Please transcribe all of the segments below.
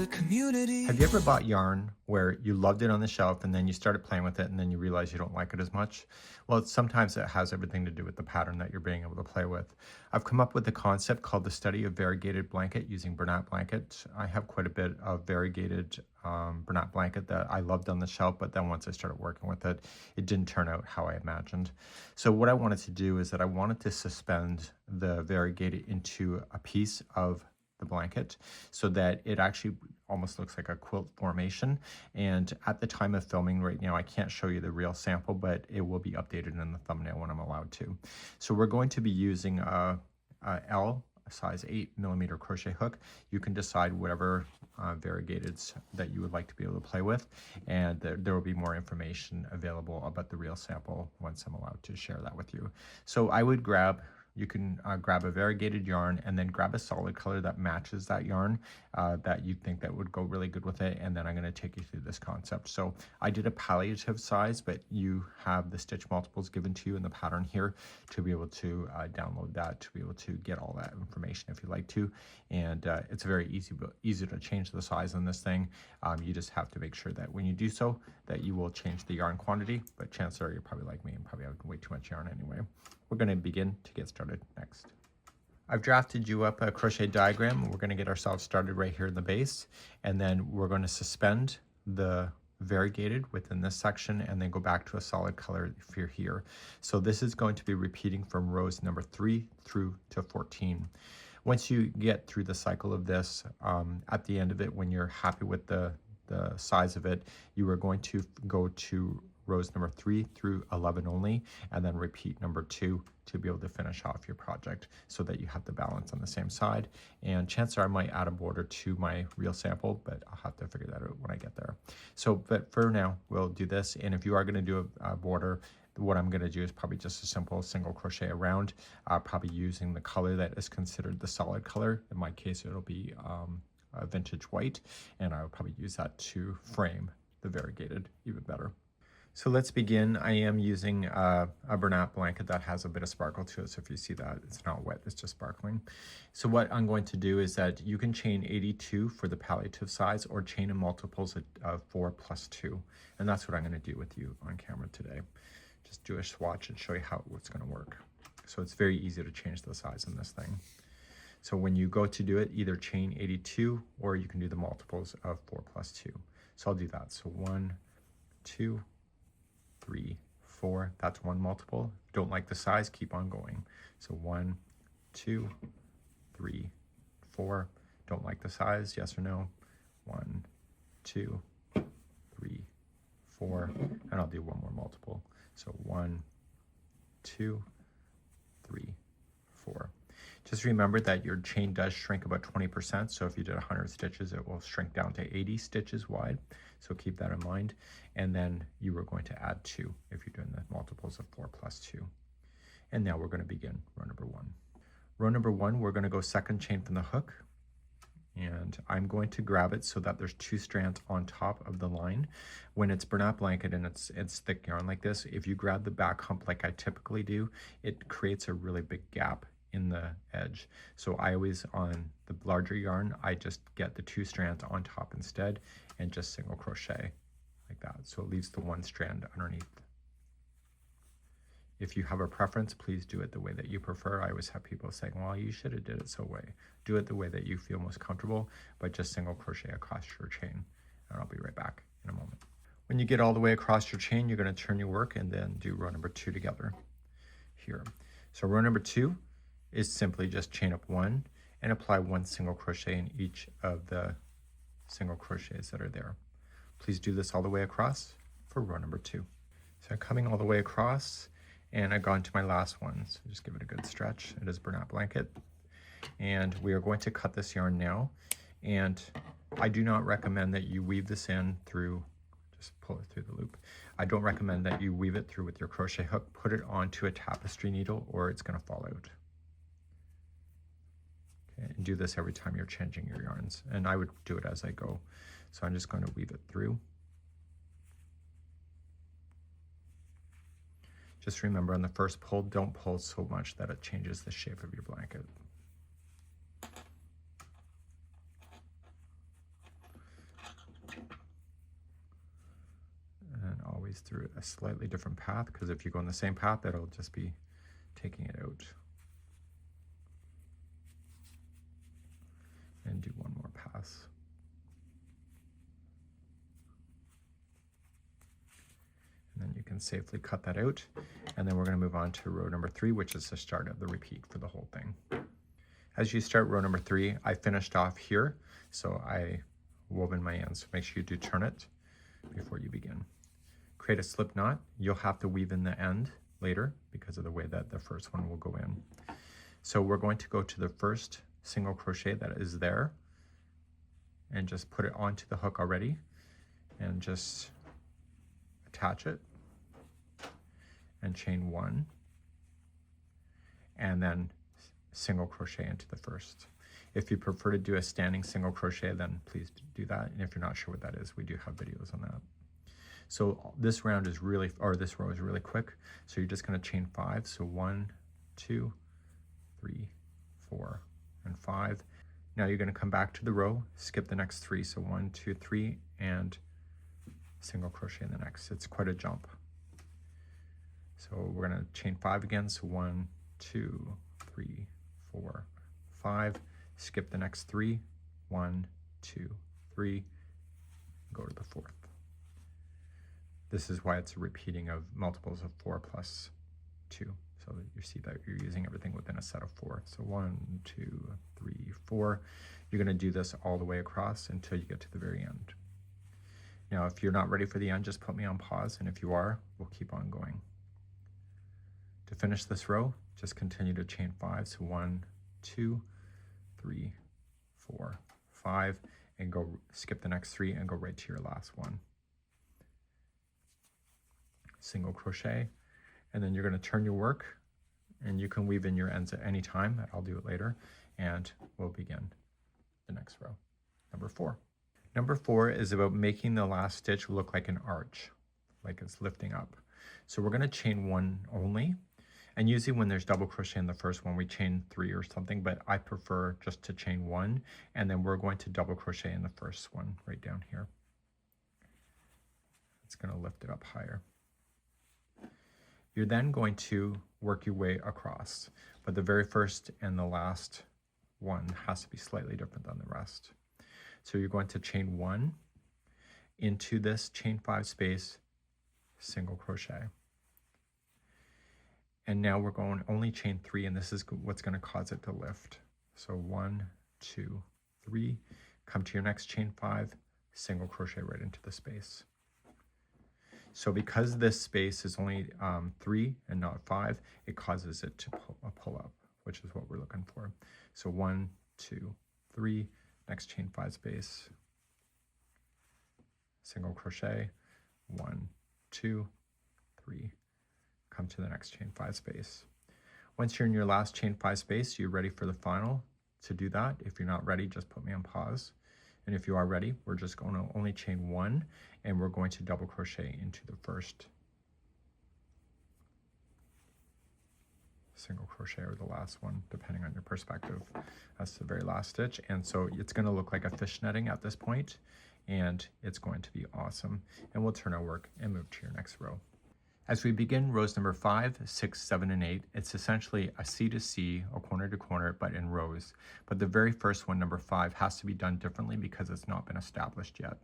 a community. Have you ever bought yarn where you loved it on the shelf and then you started playing with it and then you realize you don't like it as much? Well, sometimes it has everything to do with the pattern that you're being able to play with. I've come up with a concept called the study of variegated blanket using Bernat blanket. I have quite a bit of variegated Bernat blanket that I loved on the shelf, but then once I started working with it, it didn't turn out how I imagined. So what I wanted to do is that I wanted to suspend the variegated into a piece of the blanket so that it actually almost looks like a quilt formation. And at the time of filming right now, I can't show you the real sample, but it will be updated in the thumbnail when I'm allowed to. So we're going to be using a size 8mm crochet hook. You can decide whatever variegateds that you would like to be able to play with, and there will be more information available about the real sample once I'm allowed to share that with you. So I would grab you can grab a variegated yarn and then grab a solid color that matches that yarn that you think that would go really good with it. And then I'm going to take you through this concept. So I did a palliative size, but you have the stitch multiples given to you in the pattern here to be able to download that, to be able to get all that information if you like to. And it's very easy to change the size on this thing. You just have to make sure that when you do so, that you will change the yarn quantity, but chances are you're probably like me and probably have way too much yarn anyway. We're going to begin to get started next. I've drafted you up a crochet diagram. We're going to get ourselves started right here in the base, and then we're going to suspend the variegated within this section and then go back to a solid color if you're here. So this is going to be repeating from rows number 3 through to 14. Once you get through the cycle of this, at the end of it, when you're happy with the size of it, you are going to go to rows number 3 through 11 only, and then repeat number 2 to be able to finish off your project so that you have the balance on the same side. And chances are I might add a border to my real sample, but I'll have to figure that out when I get there. So, but for now, we'll do this. And if you are going to do a border, what I'm going to do is probably just a simple single crochet around, probably using the color that is considered the solid color. In my case, it'll be a vintage white, and I'll probably use that to frame the variegated even better. So let's begin. I am using a Bernat blanket that has a bit of sparkle to it. So if you see that, it's not wet, it's just sparkling. So what I'm going to do is that you can chain 82 for the palliative size or chain in multiples of 4 plus 2. And that's what I'm going to do with you on camera today. Just do a swatch and show you how it's going to work. So it's very easy to change the size in this thing. So when you go to do it, either chain 82 or you can do the multiples of 4 plus 2. So I'll do that. So 1, 2, 3, 4, that's one multiple. If you don't like the size, keep on going. So 1, 2, 3, 4. Don't like the size, yes or no? 1, 2, 3, 4, and I'll do one more multiple. So 1, 2, 3, 4. Just remember that your chain does shrink about 20%. So if you did 100 stitches, it will shrink down to 80 stitches wide. So keep that in mind. And then you are going to add 2 if you're doing the multiples of 4 plus 2. And now we're going to begin row number 1. Row number 1, we're going to go second chain from the hook. And I'm going to grab it so that there's 2 strands on top of the line. When it's Bernat blanket and it's thick yarn like this, if you grab the back hump like I typically do, it creates a really big gap in the edge. So I always, on the larger yarn, I just get the 2 strands on top instead and just single crochet like that. So it leaves the 1 strand underneath. If you have a preference, please do it the way that you prefer. I always have people saying, well, you should have did it so way. Do it the way that you feel most comfortable, but just single crochet across your chain. And I'll be right back in a moment. When you get all the way across your chain, you're going to turn your work and then do row number 2 together here. So row number 2 is simply just chain up 1 and apply 1 single crochet in each of the single crochets that are there. Please do this all the way across for row number 2. So I'm coming all the way across, and I've gone to my last one. So just give it a good stretch. It is Bernat blanket. And we are going to cut this yarn now. And I do not recommend that you weave this in through, just pull it through the loop. I don't recommend that you weave it through with your crochet hook. Put it onto a tapestry needle or it's going to fall out. Okay, and do this every time you're changing your yarns. And I would do it as I go. So I'm just going to weave it through. Just remember on the first pull, don't pull so much that it changes the shape of your blanket. always through a slightly different path, because if you go on the same path, it'll just be taking it out. And do one more pass. And then you can safely cut that out. And then we're going to move on to row number 3, which is the start of the repeat for the whole thing. As you start row number 3, I finished off here, so I wove in my ends. So make sure you do turn it before you begin. Create a slip knot. You'll have to weave in the end later because of the way that the first one will go in. So we're going to go to the first single crochet that is there and just put it onto the hook already and just attach it and chain 1 and then single crochet into the first. If you prefer to do a standing single crochet, then please do that. And if you're not sure what that is, we do have videos on that. So this round is really, or this row is really quick. So you're just going to chain 5. So 1, 2, 3, 4, and 5. Now you're going to come back to the row, skip the next 3. So 1, 2, 3, and single crochet in the next. It's quite a jump. So we're going to chain 5 again. So 1, 2, 3, 4, 5. Skip the next 3. 1, 2, 3. Go to the 4th. This is why it's a repeating of multiples of 4 plus 2. So that you see that you're using everything within a set of 4. So 1, 2, 3, 4. You're going to do this all the way across until you get to the very end. Now, if you're not ready for the end, just put me on pause, and if you are, we'll keep on going. To finish this row, just continue to chain 5. So 1, 2, 3, 4, 5, and go skip the next 3 and go right to your last one. Single crochet, and then you're going to turn your work, and you can weave in your ends at any time. I'll do it later, and we'll begin the next row. Number 4. Number 4 is about making the last stitch look like an arch, like it's lifting up. So we're going to chain 1 only, and usually when there's double crochet in the first one, we chain 3 or something, but I prefer just to chain 1, and then we're going to double crochet in the first one right down here. It's going to lift it up higher. You're then going to work your way across, but the very first and the last one has to be slightly different than the rest. So you're going to chain 1 into this chain 5 space, single crochet. And now we're going to only chain 3, and this is what's going to cause it to lift. So 1, 2, 3, come to your next chain 5, single crochet right into the space. So because this space is only 3 and not 5, it causes it to pull up, which is what we're looking for. So 1, 2, 3, next chain 5 space, single crochet, 1, 2, 3, come to the next chain 5 space. Once you're in your last chain 5 space, you're ready for the final to do that. If you're not ready, just put me on pause. And if you are ready, we're just going to only chain 1, and we're going to double crochet into the first single crochet or the last one, depending on your perspective. That's the very last stitch. And so it's going to look like a fishnetting at this point, and it's going to be awesome. And we'll turn our work and move to your next row. As we begin rows number 5, 6, 7, and 8, it's essentially a C to C or corner to corner, but in rows. But the very first one, number 5, has to be done differently because it's not been established yet.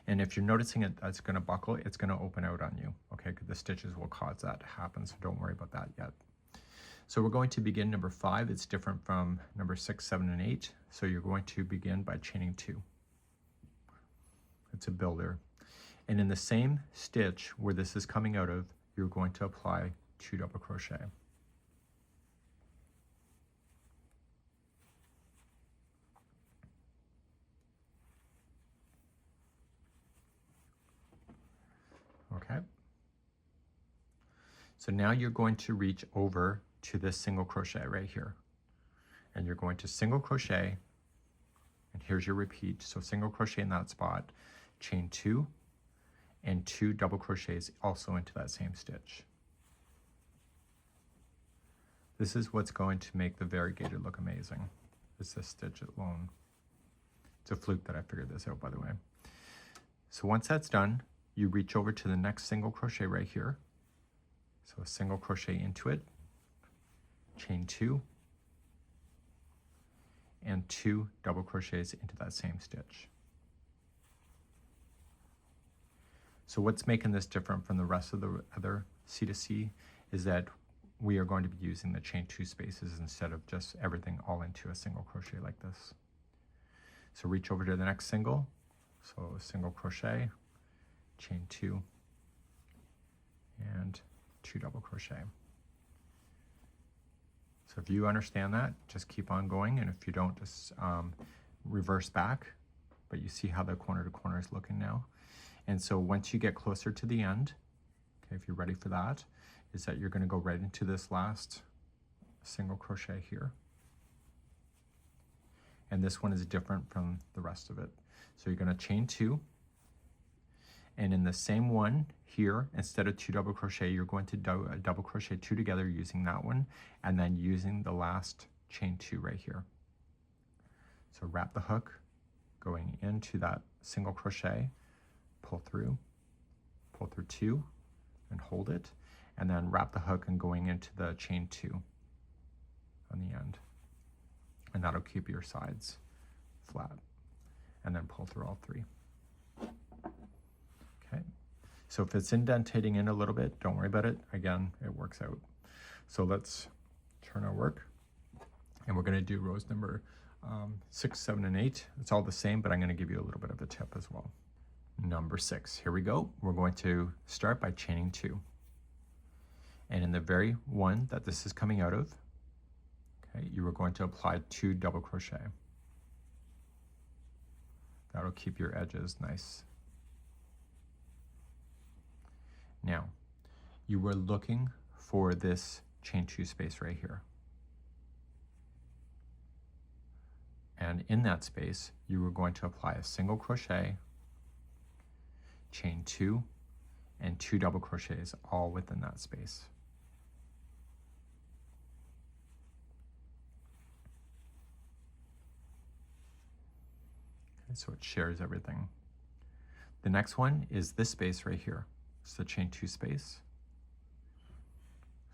And if you're noticing it, that's going to buckle, it's going to open out on you, okay? Because the stitches will cause that to happen, so don't worry about that yet. So we're going to begin number 5. It's different from number 6, 7, and 8. So you're going to begin by chaining 2. It's a builder. And in the same stitch where this is coming out of, you're going to apply 2 double crochet. Okay. So now you're going to reach over to this single crochet right here. And you're going to single crochet, and here's your repeat. So single crochet in that spot, chain 2, and 2 double crochets also into that same stitch. This is what's going to make the variegated look amazing. It's this stitch alone. It's a fluke that I figured this out, by the way. So once that's done, you reach over to the next single crochet right here. So a single crochet into it, chain 2, and 2 double crochets into that same stitch. So what's making this different from the rest of the other C2C is that we are going to be using the chain 2 spaces instead of just everything all into a single crochet like this. So reach over to the next single, so a single crochet, chain 2, and 2 double crochet. So if you understand that, just keep on going, and if you don't, just reverse back, but you see how the corner to corner is looking now. And so once you get closer to the end, okay, if you're ready for that, is that you're going to go right into this last single crochet here. And this one is different from the rest of it. So you're going to chain 2, and in the same one here, instead of 2 double crochet, you're going to do a double crochet 2 together using that one, and then using the last chain 2 right here. So wrap the hook going into that single crochet, pull through 2, and hold it, and then wrap the hook and going into the chain 2 on the end, and that'll keep your sides flat, and then pull through all 3. Okay, so if it's indentating in a little bit, don't worry about it. Again, it works out. So let's turn our work, and we're going to do rows number 6, 7, and 8. It's all the same, but I'm going to give you a little bit of a tip as well. Number 6, here we go. We're going to start by chaining 2. And in the very one that this is coming out of, okay, you are going to apply 2 double crochet. That'll keep your edges nice. Now, you were looking for this chain 2 space right here. And in that space, you were going to apply a single crochet, chain 2, and 2 double crochets all within that space. Okay, so it shares everything. The next one is this space right here. It's the chain 2 space.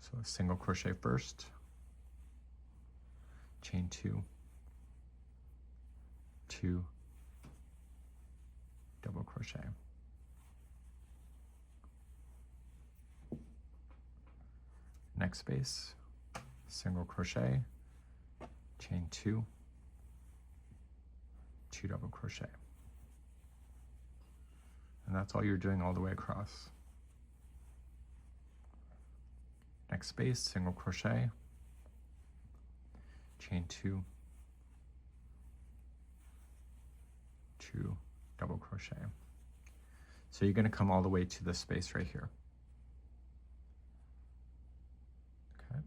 So a single crochet first, chain 2, 2 double crochet. Next space, single crochet, chain 2, 2 double crochet. And that's all you're doing all the way across. Next space, single crochet, chain 2, 2 double crochet. So you're going to come all the way to this space right here. Okay.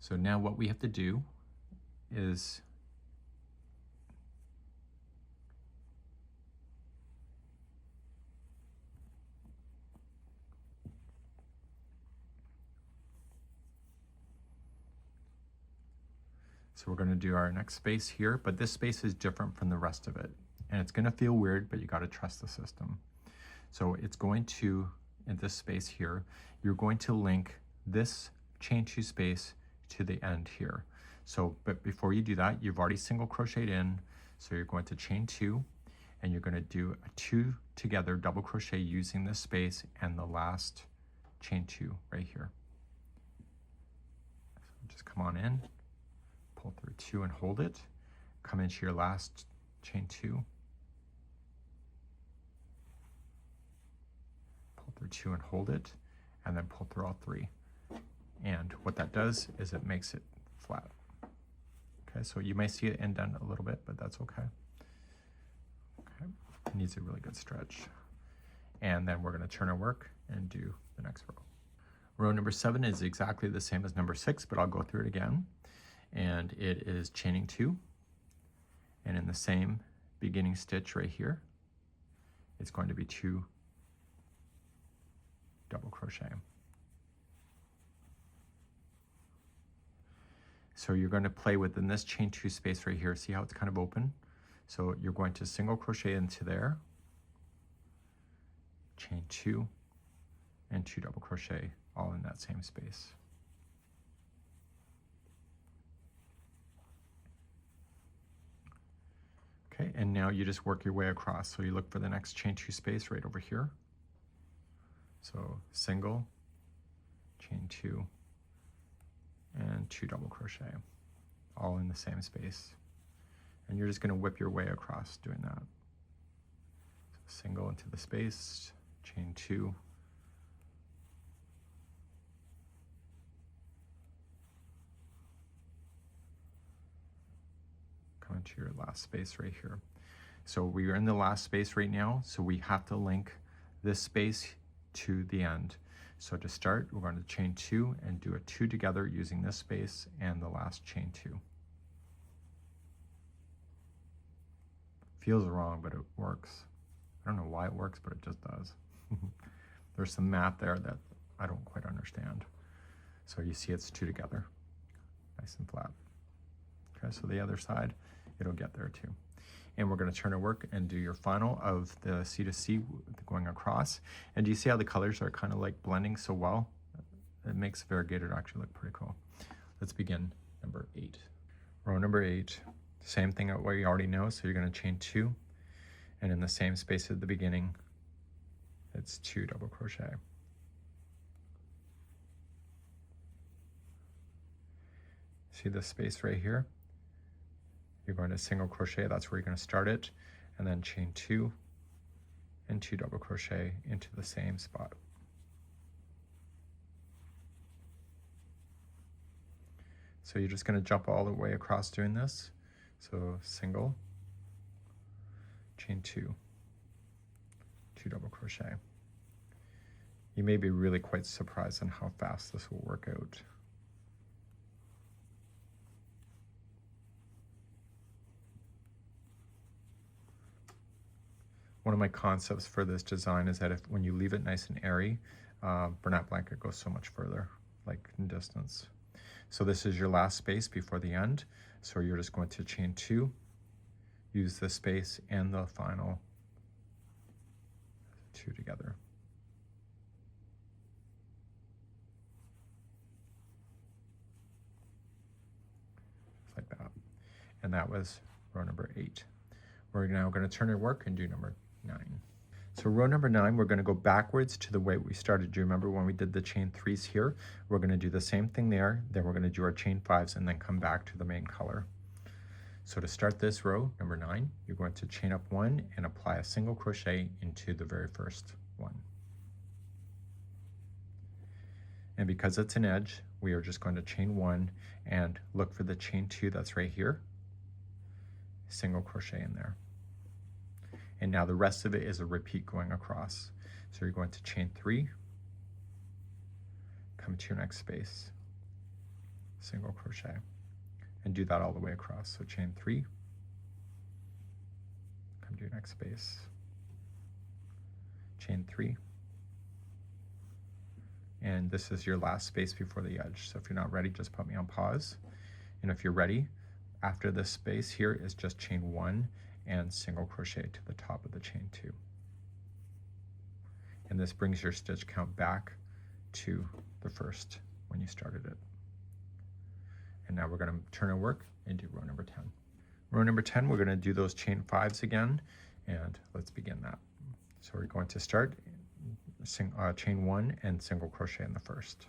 So now what we have to do is so we're going to do our next space here, but this space is different from the rest of it. And it's going to feel weird, but you got to trust the system. So it's going to, in this space here, you're going to link this chain 2 space to the end here. So, but before you do that, you've already single crocheted in. So you're going to chain 2, and you're going to do a 2 together double crochet using this space and the last chain 2 right here. So just come on in, pull through 2 and hold it, come into your last chain 2, pull through 2 and hold it, and then pull through all 3. And what that does is it makes it flat. Okay, so you may see it indent a little bit, but that's okay. Okay, it needs a really good stretch. And then we're going to turn our work and do the next row. Row number 7 is exactly the same as number 6, but I'll go through it again. And it is chaining 2, and in the same beginning stitch right here, it's going to be 2 double crochet. So you're going to play within this chain 2 space right here. See how it's kind of open? So you're going to single crochet into there, chain 2, and 2 double crochet all in that same space. Okay, and now you just work your way across. So you look for the next chain 2 space right over here. So single, chain 2, and 2 double crochet all in the same space. And you're just going to whip your way across doing that. So single into the space, chain 2, come into your last space right here. So we are in the last space right now, so we have to link this space to the end. So to start, we're going to chain 2 and do a 2 together using this space and the last chain 2. Feels wrong, but it works. I don't know why it works, but it just does. There's some math there that I don't quite understand. So you see it's 2 together, nice and flat. Okay, so the other side, it'll get there too. And we're going to turn our work and do your final of the C to C going across. And do you see how the colors are kind of like blending so well? It makes variegated actually look pretty cool. Let's begin number 8. Row number 8, same thing what you already know. So you're going to chain 2, and in the same space at the beginning, it's 2 double crochet. See this space right here? You're going to single crochet, that's where you're going to start it, and then chain 2 and 2 double crochet into the same spot. So you're just going to jump all the way across doing this. So single, chain 2, 2 double crochet. You may be really quite surprised on how fast this will work out. One of my concepts for this design is that when you leave it nice and airy, Bernat blanket goes so much further, like in distance. So this is your last space before the end. So you're just going to chain 2, use this space and the final 2 together. Just like that. And that was row number 8. We're now going to turn our work and do number 9. So row number 9, we're going to go backwards to the way we started. Do you remember when we did the chain 3s here? We're going to do the same thing there, then we're going to do our chain 5s and then come back to the main color. So to start this row, number 9, you're going to chain up 1 and apply a single crochet into the very first one. And because it's an edge, we are just going to chain 1 and look for the chain 2 that's right here. Single crochet in there. And now the rest of it is a repeat going across. So you're going to chain 3, come to your next space, single crochet, and do that all the way across. So chain 3, come to your next space, chain 3, and this is your last space before the edge. So if you're not ready, just put me on pause. And if you're ready, after this space here is just chain 1 and single crochet to the top of the chain 2. And this brings your stitch count back to the first when you started it. And now we're going to turn our work and do row number 10. Row number 10, we're going to do those chain 5s again, and let's begin that. So we're going to start chain 1 and single crochet in the first.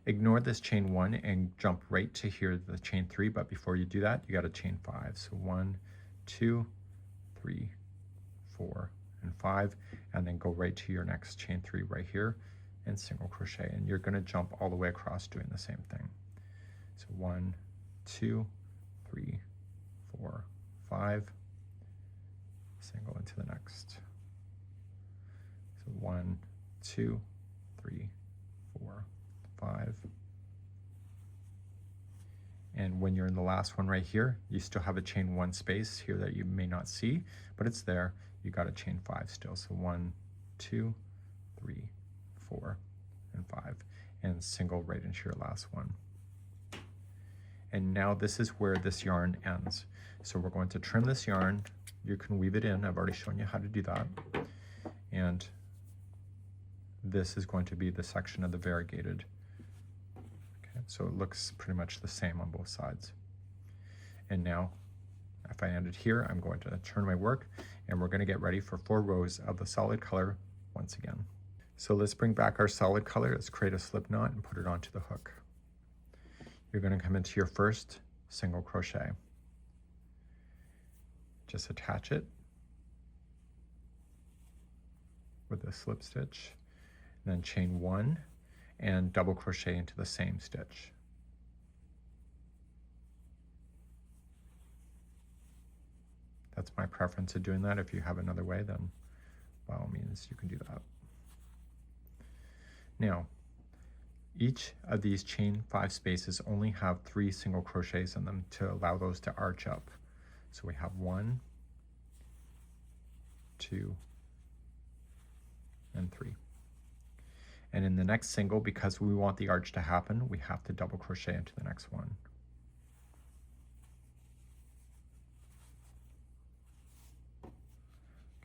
Ignore this chain 1 and jump right to here, the chain 3, but before you do that, you got to chain 5. So 1, 2, 3, 4, and 5, and then go right to your next chain 3 right here and single crochet, and you're going to jump all the way across doing the same thing. So 1, 2, 3, 4, 5, single into the next. So 1, 2, 3, 4, 5. And when you're in the last one right here, you still have a chain 1 space here that you may not see, but it's there. You got a chain 5 still. So 1, 2, 3, 4, and 5, and single right into your last one. And now this is where this yarn ends. So we're going to trim this yarn. You can weave it in. I've already shown you how to do that. And this is going to be the section of the variegated. Okay, so it looks pretty much the same on both sides. And now, if I end it here, I'm going to turn my work, and we're going to get ready for 4 rows of the solid color once again. So let's bring back our solid color. Let's create a slip knot and put it onto the hook. You're going to come into your first single crochet. Just attach it with a slip stitch, and then chain 1 and double crochet into the same stitch. That's my preference of doing that. If you have another way, then by all means you can do that. Now, each of these chain 5 spaces only have 3 single crochets in them to allow those to arch up. So we have 1, 2, and 3. And in the next single, because we want the arch to happen, we have to double crochet into the next one.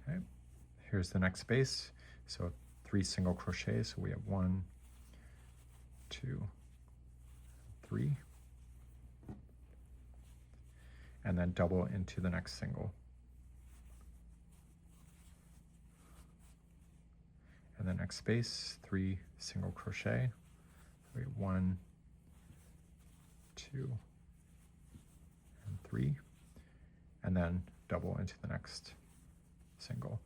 Okay, here's the next space. So 3 single crochets. So we have 1, 2, 3, and then double into the next single. And the next space, 3 single crochet. So we have 1, 2, and 3, and then double into the next single.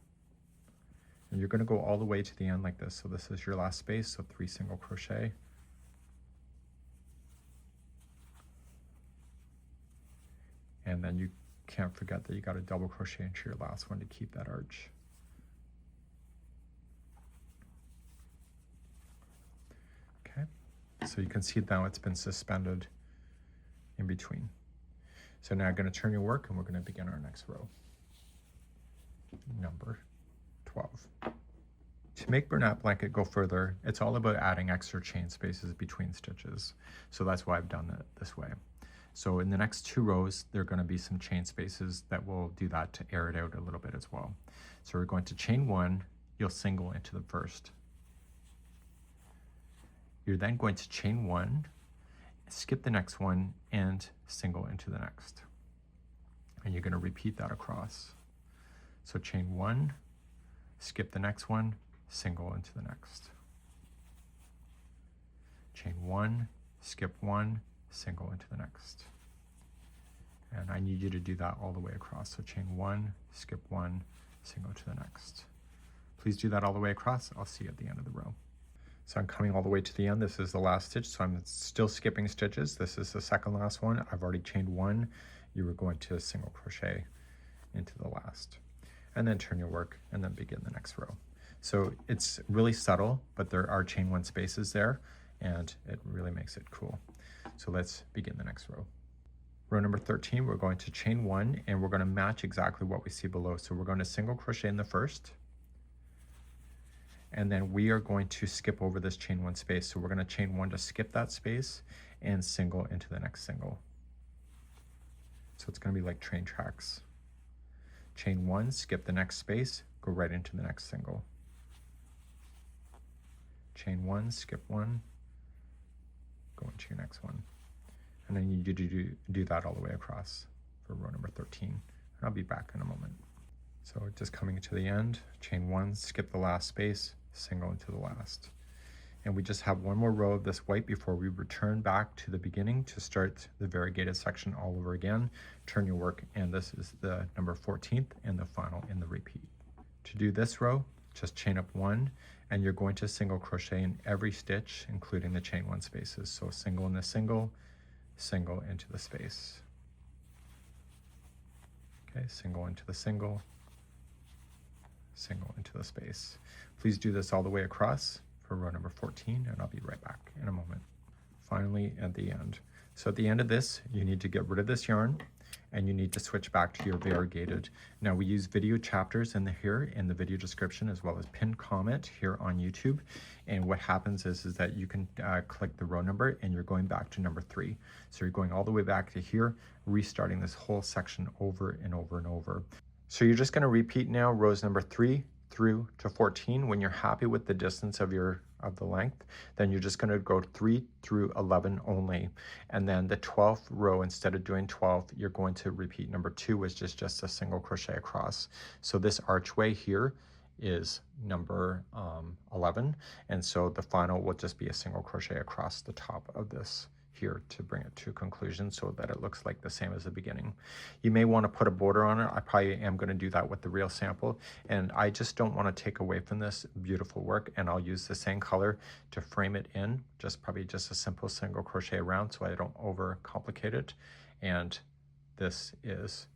And you're going to go all the way to the end like this. So this is your last space, so 3 single crochet. And then you can't forget that you got to double crochet into your last one to keep that arch. Okay, so you can see now it's been suspended in between. So now I'm going to turn your work and we're going to begin our next row. Number 12. To make Bernat blanket go further, it's all about adding extra chain spaces between stitches. So that's why I've done it this way. So in the next 2 rows, there are going to be some chain spaces that will do that to air it out a little bit as well. So we're going to chain 1, you'll single into the first. You're then going to chain 1, skip the next one, and single into the next. And you're going to repeat that across. So chain 1, skip the next one, single into the next. Chain 1, skip 1, single into the next. And I need you to do that all the way across. So chain 1, skip 1, single to the next. Please do that all the way across. I'll see you at the end of the row. So I'm coming all the way to the end. This is the last stitch, so I'm still skipping stitches. This is the second last one. I've already chained 1. You were going to single crochet into the last. And then turn your work and then begin the next row. So it's really subtle, but there are chain 1 spaces there, and it really makes it cool. So let's begin the next row. Row number 13, we're going to chain 1, and we're going to match exactly what we see below. So we're going to single crochet in the first, and then we are going to skip over this chain 1 space. So we're going to chain 1 to skip that space and single into the next single. So it's going to be like train tracks. Chain 1, skip the next space, go right into the next single. Chain 1, skip 1, go into your next one. And I need you to do that all the way across for row number 13. And I'll be back in a moment. So just coming to the end, chain 1, skip the last space, single into the last. And we just have one more row of this white before we return back to the beginning to start the variegated section all over again. Turn your work, and this is the number 14th and the final in the repeat. To do this row, just chain up 1, and you're going to single crochet in every stitch, including the chain 1 spaces. So single in the single, single into the space. Okay, single into the single, single into the space. Please do this all the way across for row number 14, and I'll be right back in a moment. Finally, at the end. So at the end of this, you need to get rid of this yarn, and you need to switch back to your variegated. Now we use video chapters here in the video description, as well as pinned comment here on YouTube. And what happens is that you can click the row number, and you're going back to number 3. So you're going all the way back to here, restarting this whole section over and over and over. So you're just going to repeat now rows number 3 through to 14. When you're happy with the distance of the length, then you're just going to go 3 through 11 only. And then the 12th row, instead of doing 12, you're going to repeat number 2, which is just a single crochet across. So this archway here is number 11, and so the final will just be a single crochet across the top of this here to bring it to conclusion so that it looks like the same as the beginning. You may want to put a border on it. I probably am going to do that with the real sample, and I just don't want to take away from this beautiful work, and I'll use the same color to frame it in, probably just a simple single crochet around so I don't over complicate it. And this is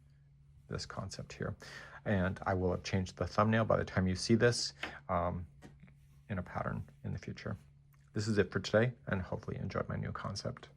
this concept here, and I will have changed the thumbnail by the time you see this in a pattern in the future. This is it for today, and hopefully you enjoyed my new concept.